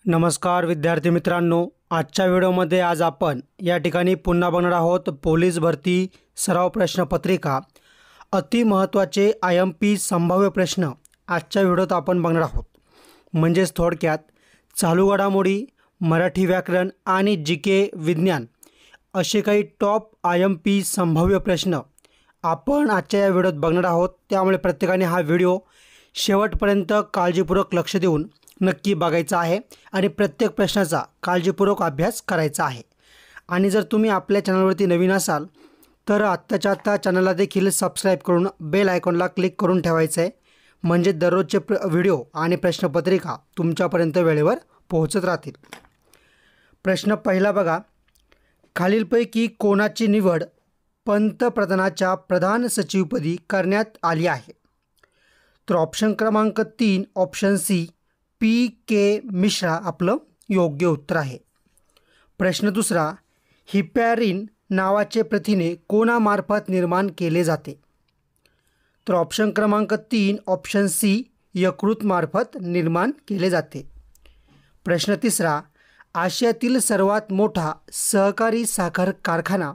नमस्कार विद्यार्थी मित्रांनो, आजच्या व्हिडिओमध्ये आज आपण या ठिकाणी पुन्हा बघणार आहोत पोलीस भरती सराव प्रश्नपत्रिका अति महत्त्वाचे IMP संभाव्य प्रश्न आजच्या व्हिडिओत आपण बघणार आहोत। म्हणजेच थोडक्यात चालू घडामोडी, मराठी व्याकरण आणि जीके विज्ञान असे काही टॉप IMP संभाव्य प्रश्न आपण आजच्या या व्हिडिओत बघणार आहोत। त्यामुळे प्रत्येकाने हा व्हिडिओ शेवटपर्यंत काळजीपूर्वक लक्ष देऊन नक्की बघायचा आहे आणि प्रत्येक प्रश्नाचा काळजीपूर्वक अभ्यास करायचा आहे। आणि जर तुम्ही आपल्या चॅनलवरती नवीन असाल तर आत्ताच्या आत्ता चॅनलला देखील सबस्क्राइब करून बेल आयकॉनला क्लिक करून ठेवायचं आहे, म्हणजे दररोजचे व्हिडिओ आणि प्रश्नपत्रिका तुमच्यापर्यंत वेळेवर पोहोचत राहतील। प्रश्न पहिला बघा, खालीलपैकी कोणाची निवड पंतप्रधानाच्या प्रधान सचिवपदी करण्यात आली आहे? तर ऑप्शन क्रमांक 3 ऑप्शन सी PK मिश्रा आपलं योग्य उत्तर आहे। प्रश्न दुसरा, हिपॅरिन नावाचे प्रथिने कोणामार्फत निर्माण केले जाते? तर ऑप्शन क्रमांक 3 ऑप्शन सी यकृत मार्फत निर्माण केले जाते। प्रश्न तिसरा, आशियातील सर्वात मोठा सहकारी साखर कारखाना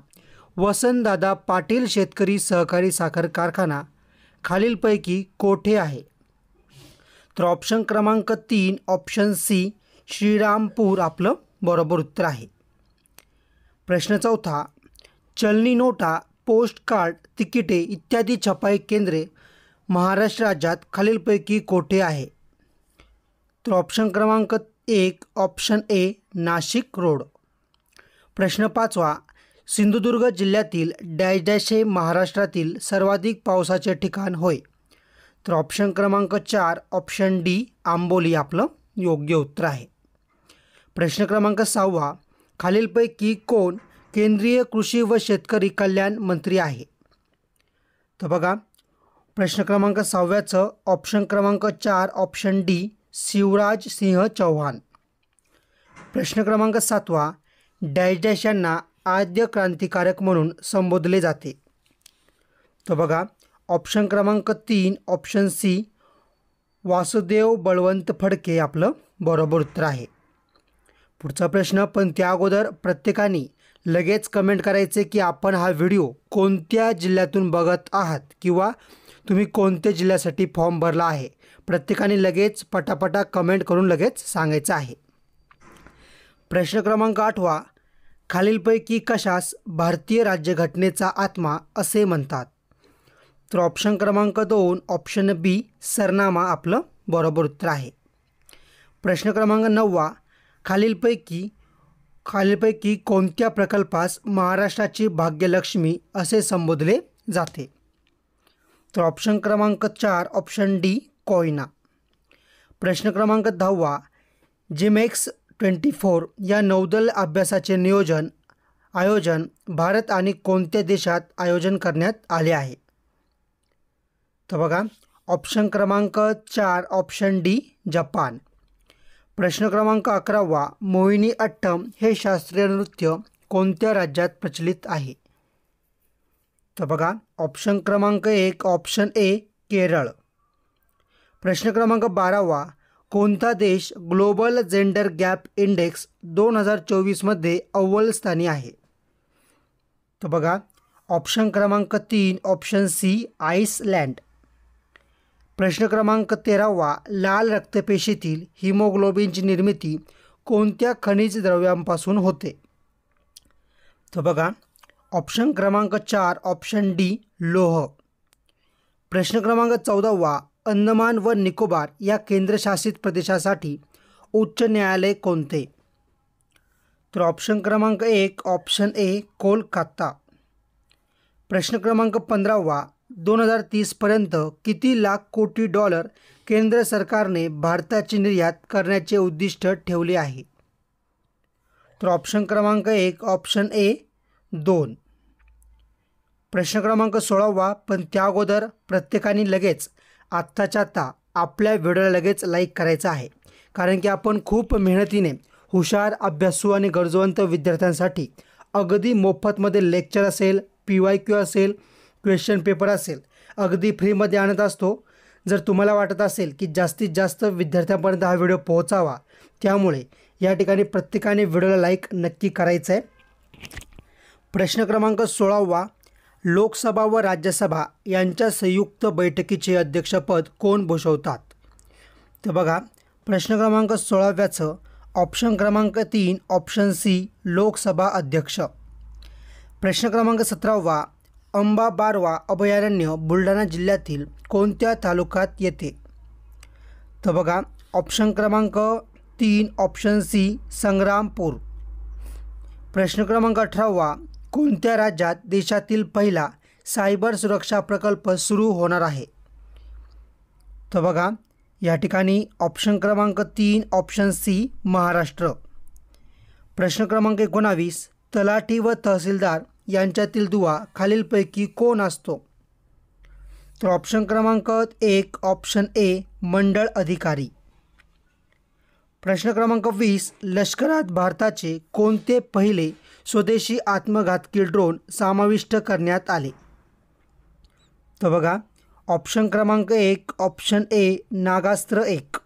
वसंतदादा पाटील शेतकरी सहकारी साखर कारखाना खालीलपैकी कोठे आहे? तर ऑप्शन क्रमांक 3 ऑप्शन सी श्रीरामपूर आपलं बरोबर उत्तर आहे। प्रश्न चौथा, चलनी नोटा, पोस्ट कार्ड, तिकिटे इत्यादी छपाई केंद्रे महाराष्ट्र राज्यात खालीलपैकी कोठे आहे? तर ऑप्शन क्रमांक 1 ऑप्शन ए नाशिक रोड। प्रश्न पाचवा, सिंधुदुर्ग जिल्ह्यातील डॅश डॅश हे महाराष्ट्रातील सर्वाधिक पावसाचे ठिकाण होय? तर ऑप्शन क्रमांक 4 ऑप्शन डी आंबोली आपलं योग्य उत्तर आहे। प्रश्न क्रमांक 6, खालीलपैकी कोण केंद्रीय कृषी व शेतकरी कल्याण मंत्री आहे? तर बघा, प्रश्न क्रमांक 6 ऑप्शन क्रमांक 4 ऑप्शन डी शिवराज सिंह चौहान। प्रश्न क्रमांक 7, डॅश डॅश यांना आद्य क्रांतिकारक म्हणून संबोधले जाते? तर बघा, ऑप्शन क्रमांक 3 ऑप्शन सी वासुदेव बळवंत फडके आपलं बरोबर उत्तर आहे। पुढचा प्रश्न, पण त्या अगोदर प्रत्येकाने लगेच कमेंट करायचे की आपण हा व्हिडिओ कोणत्या जिल्ह्यातून बघत आहात किंवा तुम्ही कोणत्या जिल्ह्यासाठी फॉर्म भरला आहे। प्रत्येकाने लगेच पटापटा कमेंट करून लगेच सांगायचं आहे। प्रश्न क्रमांक 8, खालीलपैकी कशास भारतीय राज्यघटनेचा आत्मा असे म्हणतात? तर ऑप्शन क्रमांक 2 ऑप्शन बी सरनामा आपलं बरोबर उत्तर आहे। प्रश्न क्रमांक 9, खालीलपैकी कोणत्या प्रकल्पास महाराष्ट्राची भाग्यलक्ष्मी असे संबोधले जाते? तर ऑप्शन क्रमांक 4 ऑप्शन डी कोयना। प्रश्न क्रमांक 10, जिमेक्स 24 या नौदल अभ्यासाचे आयोजन भारत आणि कोणत्या देशात आयोजन करण्यात आले आहे? तर बघा, ऑप्शन क्रमांक 4 ऑप्शन डी जपान। प्रश्न क्रमांक 11, मोहिनी अट्टम हे शास्त्रीय नृत्य कोणत्या राज्यात प्रचलित आहे? तर बघा, ऑप्शन क्रमांक 1 ऑप्शन ए केरळ। प्रश्न क्रमांक 12, कोणता देश ग्लोबल जेंडर गॅप इंडेक्स 2024 मध्ये अव्वल स्थानी आहे? तर बघा, ऑप्शन क्रमांक 3 ऑप्शन सी आइसलँड। प्रश्न क्रमांक 13, लाल रक्तपेशीतील हिमोग्लोबिनची निर्मिती कोणत्या खनिज द्रव्यांपासून होते? तर बघा, ऑप्शन क्रमांक 4 ऑप्शन डी लोह। प्रश्न क्रमांक 14, अंदमान व निकोबार या केंद्रशासित प्रदेशासाठी उच्च न्यायालय कोणते? तर ऑप्शन क्रमांक 1 ऑप्शन ए कोलकाता। प्रश्न क्रमांक 15, 2030 पर्यंत किती लाख कोटी डॉलर केंद्र सरकारने भारताची निर्यात करण्याचे उद्दिष्ट ठेवले आहे? तर ऑप्शन क्रमांक 1 ऑप्शन ए 2। प्रश्न क्रमांक 16, पण त्या अगोदर प्रत्येकाने लगेच आत्ताच्या आत्ता आपल्या व्हिडिओला लगेच लाईक करायचं आहे, कारण की आपण खूप मेहनतीने हुशार, अभ्यासू आणि गरजवंत विद्यार्थ्यांसाठी अगदी मोफतमध्ये लेक्चर असेल, PYQ असेल, क्वेश्चन पेपर असेल, अगदी फ्रीमध्ये आणत असतो। जर तुम्हाला वाटत असेल की जास्तीत जास्त विद्यार्थ्यांपर्यंत हा व्हिडिओ पोहोचावा त्यामुळे या ठिकाणी प्रत्येकाने व्हिडिओला लाईक नक्की करायचं आहे। प्रश्न क्रमांक 16वा, लोकसभा व राज्यसभा यांच्या संयुक्त बैठकीचे अध्यक्षपद कोण भूषवतात? तर बघा, प्रश्न क्रमांक 16व्याचं ऑप्शन क्रमांक 3 ऑप्शन सी लोकसभा अध्यक्ष। प्रश्न क्रमांक 17वा, अंबाबारवा अभयारण्य बुलढाणा जिल्ह्यातील कोणत्या तालुक्यात येते? तर बघा, ऑप्शन क्रमांक 3 ऑप्शन सी संग्रामपूर। प्रश्न क्रमांक 18वा, कोणत्या राज्यात देशातील पहिला सायबर सुरक्षा प्रकल्प सुरू होणार आहे? तर बघा, या ठिकाणी ऑप्शन क्रमांक 3 ऑप्शन सी महाराष्ट्र। प्रश्न क्रमांक 19, तलाठी व तहसीलदार यांच्यातील दुवा खालीलपैकी कोण असतो? तर ऑप्शन क्रमांक 1 ऑप्शन ए मंडळ अधिकारी। प्रश्न क्रमांक 20, लष्करात भारताचे कोणते पहिले स्वदेशी आत्मघातकी ड्रोन समाविष्ट करण्यात आले? तर बघा, ऑप्शन क्रमांक 1 ऑप्शन ए नागास्त्र 1।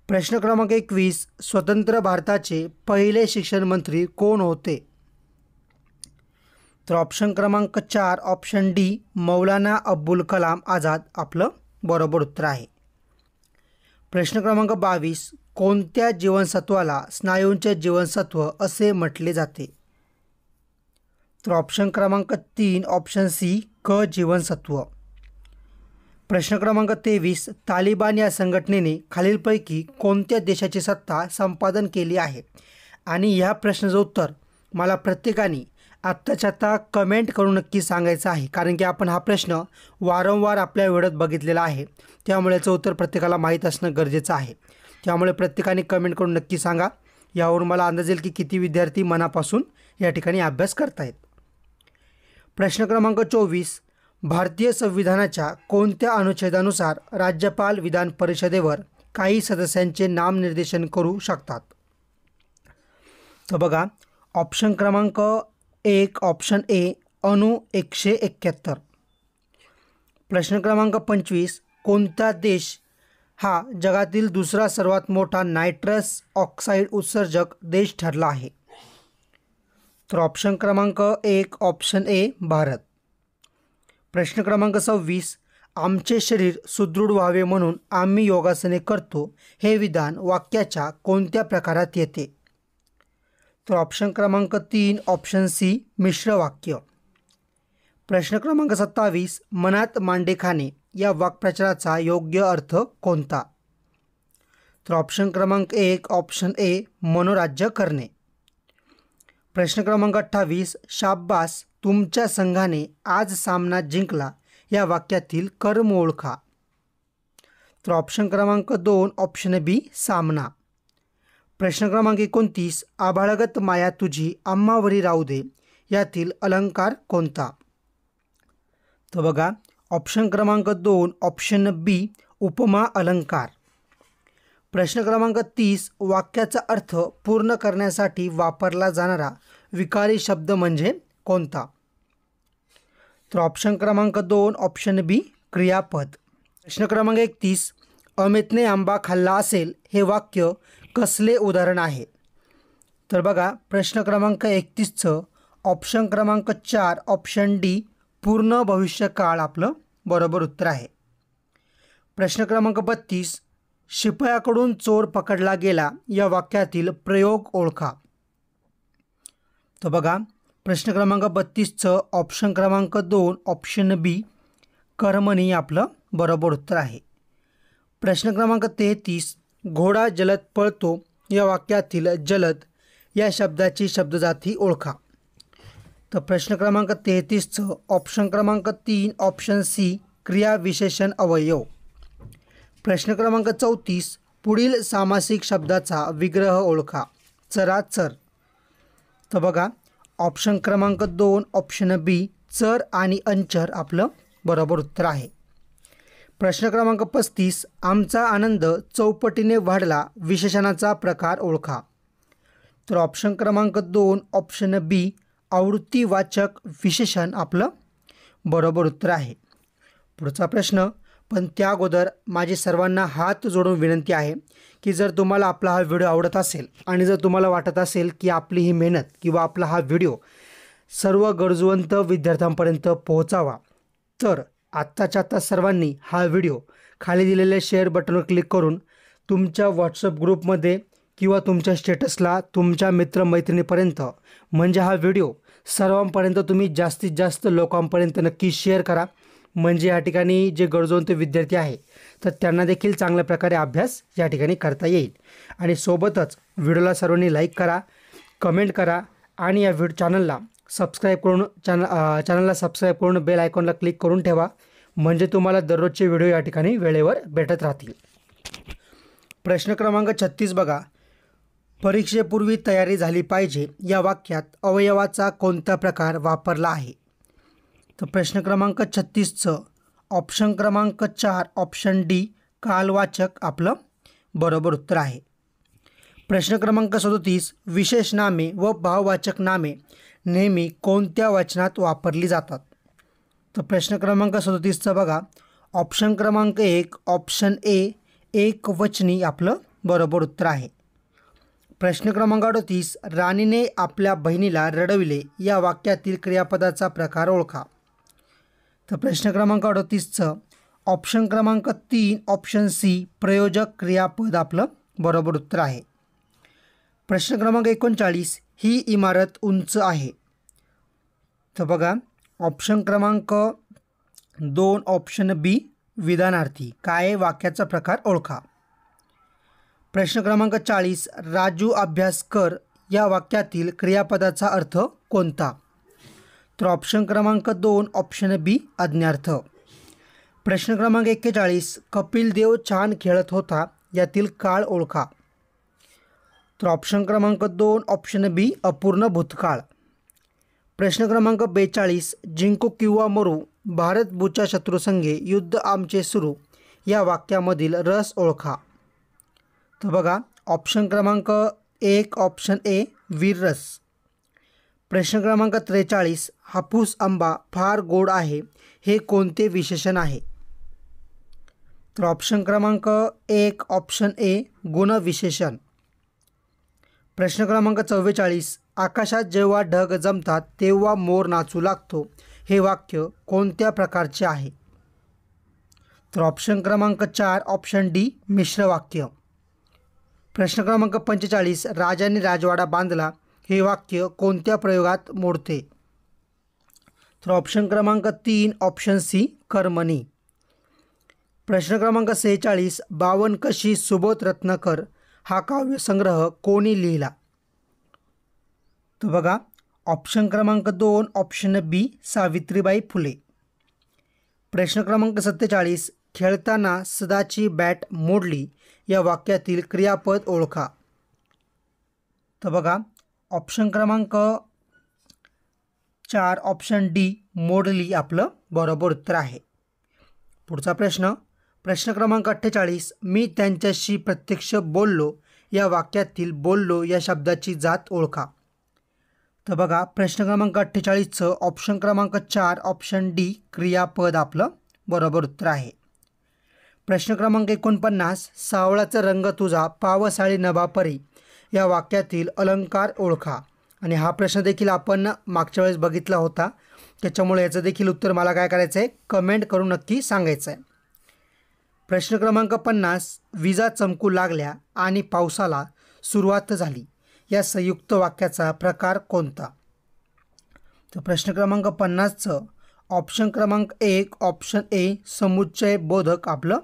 प्रश्न क्रमांक 21, स्वतंत्र भारताचे पहिले शिक्षण मंत्री कोण होते? तर ऑप्शन क्रमांक 4 ऑप्शन डी मौलाना अब्बुल कलाम आझाद आपलं बरोबर उत्तर आहे। प्रश्न क्रमांक 22, कोणत्या जीवनसत्वाला स्नायूंचे जीवनसत्व असे म्हटले जाते? तर ऑप्शन क्रमांक 3 ऑप्शन सी क जीवनसत्व। प्रश्न क्रमांक 23, तालिबान या संघटनेने खालीलपैकी कोणत्या देशाची सत्ता संपादन केली आहे? आणि ह्या प्रश्नाचं उत्तर मला प्रत्येकाने आत्ताच्या आत्ता कमेंट करून नक्की सांगायचं आहे, कारण की आपण हा प्रश्न वारंवार आपल्या व्हिडिओत बघितलेला आहे, त्यामुळे याचं उत्तर प्रत्येकाला माहीत असणं गरजेचं आहे। त्यामुळे प्रत्येकाने कमेंट करून नक्की सांगा, यावरून मला अंदाज येईल की किती विद्यार्थी मनापासून या ठिकाणी अभ्यास करतायत। प्रश्न क्रमांक 24, भारतीय संविधानाच्या कोणत्या अनुच्छेदानुसार राज्यपाल विधान परिषदेवर काही सदस्यांचे नामनिर्देशन करू शकतात? तर बघा, ऑप्शन क्रमांक 1 ऑप्शन ए अनु 171। प्रश्न क्रमांक 25, कोणता देश हा जगातील दुसरा सर्वात मोठा नायट्रस ऑक्साईड उत्सर्जक देश ठरला आहे? तर ऑप्शन क्रमांक 1 ऑप्शन ए भारत। प्रश्न क्रमांक 26, आमचे शरीर सुदृढ व्हावे म्हणून आम्ही योगासने करतो हे विधान वाक्याच्या कोणत्या प्रकारात येते? तर ऑप्शन क्रमांक 3 ऑप्शन सी मिश्र वाक्य। प्रश्न क्रमांक 27, मनात मांडे खाणे या वाक्प्रचाराचा योग्य अर्थ कोणता? तर ऑप्शन क्रमांक 1 ऑप्शन ए मनोराज्य करणे। प्रश्न क्रमांक 28, शाब्बास तुमच्या संघाने आज सामना जिंकला या वाक्यातील कर्म ओळखा? तर ऑप्शन क्रमांक 2 ऑप्शन बी सामना। प्रश्न क्रमांक 29, आभाळगत माया तुझी आम्हावरी राहू दे यातील अलंकार कोणता? तर बघा, ऑप्शन क्रमांक 2 ऑप्शन बी उपमा अलंकार। प्रश्न क्रमांक 30, वाक्याचा अर्थ पूर्ण करण्यासाठी वापरला जाणारा विकारी शब्द म्हणजे कोणता? तर ऑप्शन क्रमांक 2 ऑप्शन बी क्रियापद। प्रश्न क्रमांक 31, अमितने आंबा खाल्ला असेल हे वाक्य कसले उदाहरण आहे? तर बघा, प्रश्न क्रमांक 31चं ऑप्शन क्रमांक 4 ऑप्शन डी पूर्ण भविष्यकाळ आपलं बरोबर उत्तर आहे। प्रश्न क्रमांक 32, शिपायाकडून चोर पकडला गेला या वाक्यातील प्रयोग ओळखा? तर बघा, प्रश्न क्रमांक 32चं ऑप्शन क्रमांक 2 ऑप्शन बी कर्मणी आपलं बरोबर उत्तर आहे। प्रश्न क्रमांक 33, घोडा जलद पळतो या वाक्यातील जलद या शब्दाची शब्दजाती ओळखा? तर प्रश्न क्रमांक 33चं ऑप्शन क्रमांक 3 ऑप्शन सी क्रिया विशेषण अवयव। प्रश्न क्रमांक 34, पुढील सामासिक शब्दाचा विग्रह ओळखा? चराचर। तर बघा, ऑप्शन क्रमांक 2 ऑप्शन बी चर आणि अंचर आपलं बरोबर उत्तर आहे। प्रश्न क्रमांक 35, आमचा आनंद चौपटीने वाढला विशेषणाचा प्रकार ओळखा? तर ऑप्शन क्रमांक 2 ऑप्शन बी आवृत्तीवाचक विशेषण आपलं बरोबर उत्तर आहे। पुढचा प्रश्न, पण त्या अगोदर माझी सर्वांना हात जोडून विनंती आहे की जर तुम्हाला आपला हा व्हिडिओ आवडत असेल आणि जर तुम्हाला वाटत असेल की आपली ही मेहनत किंवा आपला हा व्हिडिओ सर्व गरजवंत विद्यार्थ्यांपर्यंत पोहोचावा, तर आत्ताच्या आत्ता सर्वांनी हा व्हिडिओ खाली दिलेल्या शेअर बटनवर क्लिक करून तुमच्या व्हॉट्सअप ग्रुपमध्ये किंवा तुमच्या स्टेटसला तुमच्या मित्रमैत्रिणीपर्यंत म्हणजे हा व्हिडिओ सर्वांपर्यंत तुम्ही जास्तीत जास्त लोकांपर्यंत नक्की शेअर करा. म्हणजे या ठिकाणी जे गरजवंत विद्यार्थी आहे तर त्यांना देखील चांगल्या प्रकारे अभ्यास या ठिकाणी करता येईल. आणि सोबतच व्हिडिओला सर्वांनी लाईक करा, कमेंट करा आणि या चॅनलला सबस्क्राईब करून चॅनलला सबस्क्राईब करून बेल आयकॉनला क्लिक करून ठेवा. म्हणजे तुम्हाला दररोजचे व्हिडिओ या ठिकाणी वेळेवर भेटत राहतील. प्रश्न क्रमांक 36 बघा. परीक्षेपूर्वी तयारी झाली पाहिजे या वाक्यात अवयवाचा कोणता प्रकार वापरला आहे? तर प्रश्न क्रमांक 36चं ऑप्शन क्रमांक 4 ऑप्शन डी कालवाचक आपलं बरोबर उत्तर आहे. प्रश्न क्रमांक 37 विशेष नामे व भाववाचक नामे नेहमी कोणत्या वचनात वापरली जातात? तर प्रश्न क्रमांक 37चं बघा ऑप्शन क्रमांक 1 ऑप्शन ए एकवचनी आपलं बरोबर उत्तर आहे. प्रश्न क्रमांक 38 राणीने आपल्या बहिणीला रडविले या वाक्यातील क्रियापदाचा प्रकार ओळखा. तर प्रश्न क्रमांक 38चं ऑप्शन क्रमांक 3 ऑप्शन सी प्रयोजक क्रियापद आपलं बरोबर उत्तर आहे. प्रश्न क्रमांक 39 ही इमारत उंच आहे. तर बघा ऑप्शन क्रमांक 2 ऑप्शन बी विधानार्थी काय वाक्याचा प्रकार ओळखा. प्रश्न क्रमांक 40 राजू अभ्यास कर या वाक्यातील क्रियापदाचा अर्थ कोणता? तर ऑप्शन क्रमांक 2 ऑप्शन बी आज्ञार्थ. प्रश्न क्रमांक 41 कपिल देव छान खेळत होता यातील काळ ओळखा. तर ऑप्शन क्रमांक 2 ऑप्शन बी अपूर्ण भूतकाळ. प्रश्न क्रमांक 42 जिंकू किंवा मरू भारत बुच्या शत्रुसंगे युद्ध आमचे सुरू या वाक्यामधील रस ओळखा. तर बघा ऑप्शन क्रमांक 1 ऑप्शन ए वीररस. प्रश्न क्रमांक 43 हापूस आंबा फार गोड आहे हे कोणते विशेषण आहे? तर ऑप्शन क्रमांक 1 ऑप्शन ए गुणविशेषण. प्रश्न क्रमांक 44 आकाशात जेव्हा ढग जमतात तेव्हा मोर नाचू लागतो हे वाक्य कोणत्या प्रकारचे आहे? तर ऑप्शन क्रमांक 4 ऑप्शन डी मिश्र वाक्य. प्रश्न क्रमांक 45 राजाने राजवाडा बांधला हे वाक्य कोणत्या प्रयोगात मोडते? तर ऑप्शन क्रमांक 3 ऑप्शन सी कर्मणी. प्रश्न क्रमांक 46 बावनकशी सुबोध रत्नाकर हा काव्यसंग्रह कोणी लिहिला? तर बघा ऑप्शन क्रमांक 2 ऑप्शन बी सावित्रीबाई फुले. प्रश्न क्रमांक 47 खेळताना सदाची बॅट मोडली या वाक्यातील क्रियापद ओळखा. तर बघा ऑप्शन क्रमांक 4 ऑप्शन डी मोडली आपलं बरोबर उत्तर आहे. पुढचा प्रश्न प्रश्न क्रमांक 48 मी त्यांच्याशी प्रत्यक्ष बोललो या वाक्यातील बोललो या शब्दाची जात ओळखा. तर बघा प्रश्न क्रमांक 48चं ऑप्शन क्रमांक 4 ऑप्शन डी क्रियापद आपलं बरोबर उत्तर आहे. प्रश्न क्रमांक 49 सावळाचा रंग तुझा पावसाळी नभापरी या वाक्यातील अलंकार ओळखा. आणि हा प्रश्न देखील आपण मागच्या वेळेस बघितला होता, त्याच्यामुळे याचं देखील उत्तर मला काय करायचं आहे कमेंट करून नक्की सांगायचं आहे. प्रश्न क्रमांक 50 विजा चमकू लागल्या आणि पावसाला सुरुवात झाली या संयुक्त वाक्याचा प्रकार कोणता? तर प्रश्न क्रमांक 50चं ऑप्शन क्रमांक 1 ऑप्शन ए समुच्चय बोधक आपलं